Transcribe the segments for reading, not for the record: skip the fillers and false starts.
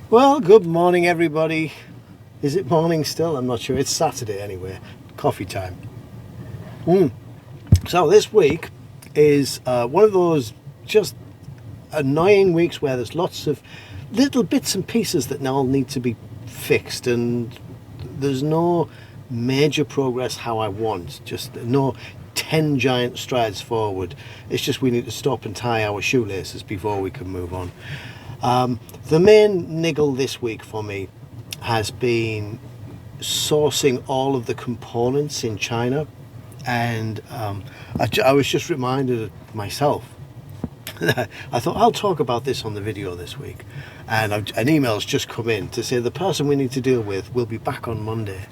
Well, good morning, everybody. Is it morning still? I'm not sure. It's Saturday anyway. Coffee time. So this week is one of those just annoying weeks where there's lots of little bits and pieces that now need to be fixed, and there's no major progress how I want. Just no 10 giant strides forward. It's just we need to stop and tie our shoelaces before we can move on. The main niggle this week for me has been sourcing all of the components in China, and I was just reminded myself. I thought I'll talk about this on the video this week, and an email's just come in to say the person we need to deal with will be back on Monday.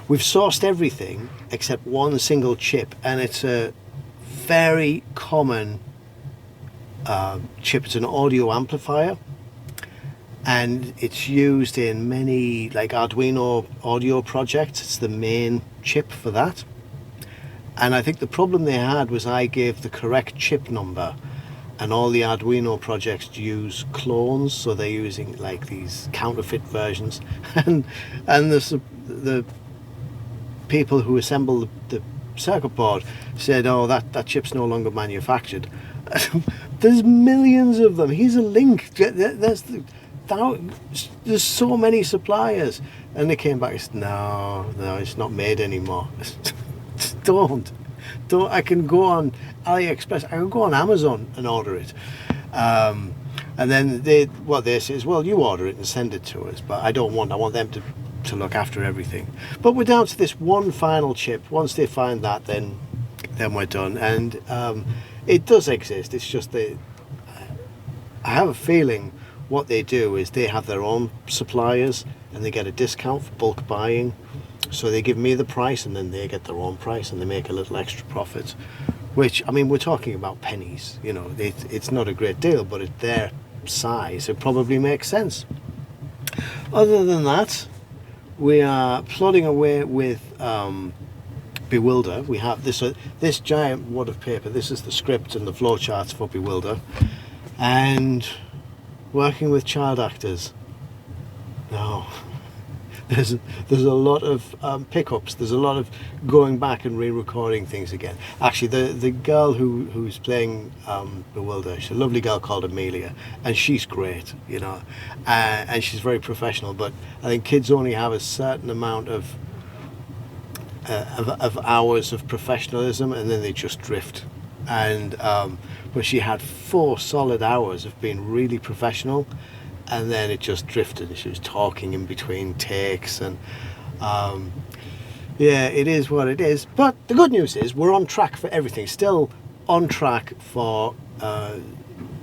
We've sourced everything except one single chip, and it's a very common chip. It's an audio amplifier, and it's used in many like Arduino audio projects. It's the main chip for that. And I think the problem they had was I gave the correct chip number, and all the Arduino projects use clones, so they're using like these counterfeit versions, and the people who assemble the circuit board said, oh, that chip's no longer manufactured. There's millions of them. Here's a link. There's so many suppliers, and they came back and said, no, it's not made anymore. don't. I can go on AliExpress, I can go on Amazon and order it, and then what they say is, well, you order it and send it to us, but I want them to look after everything. But we're down to this one final chip. Once they find that, then we're done. And it does exist. It's just I have a feeling what they do is they have their own suppliers, and they get a discount for bulk buying. So they give me the price, and then they get their own price, and they make a little extra profit. Which, I mean, we're talking about pennies. You know, it's not a great deal, but at their size, it probably makes sense. Other than that, we are plodding away with Bewilder. We have this giant wad of paper. This is the script and the flowcharts for Bewilder, and working with child actors. No, there's a lot of pickups. There's a lot of going back and re-recording things again. Actually, the girl who's playing Bewilder, she's a lovely girl called Amelia, and she's great, you know, and she's very professional. But I think kids only have a certain amount of hours of professionalism, and then they just drift. And but she had 4 solid hours of being really professional, and then it just drifted. She was talking in between takes, and yeah, it is what it is. But the good news is we're on track for everything. Still on track for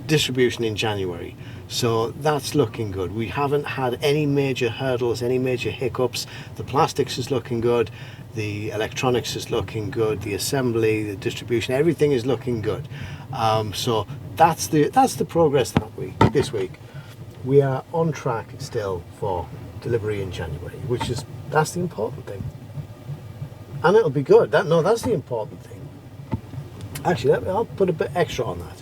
distribution in January. So that's looking good. We haven't had any major hurdles, any major hiccups. The plastics is looking good. The electronics is looking good. The assembly, the distribution, everything is looking good. So that's the progress this week. We are on track still for delivery in January, that's the important thing. And it'll be good. That's the important thing. Actually, I'll put a bit extra on that.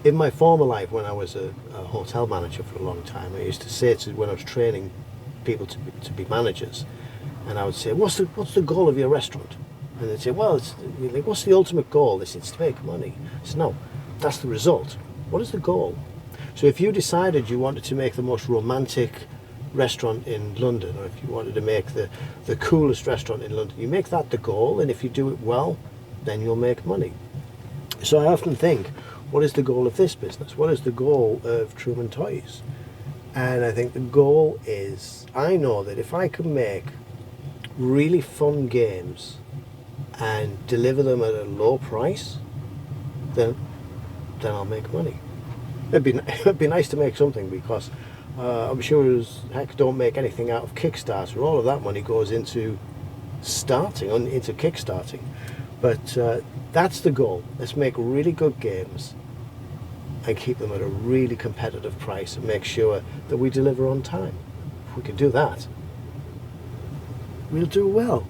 In my former life, when I was a hotel manager for a long time, I used to say when I was training people to be managers, and I would say, what's the goal of your restaurant? And they'd say, well, what's the ultimate goal? They said, it's to make money. I said, no, that's the result. What is the goal? So if you decided you wanted to make the most romantic restaurant in London, or if you wanted to make the coolest restaurant in London, you make that the goal, and if you do it well, then you'll make money. So I often think, what is the goal of this business? What is the goal of Truman Toys? And I think the goal is, I know that if I can make really fun games and deliver them at a low price, then I'll make money. It'd be nice to make something, because I'm sure as heck don't make anything out of Kickstarter. All of that money goes into kickstarting. But that's the goal. Let's make really good games and keep them at a really competitive price, and make sure that we deliver on time. If we can do that, we'll do well.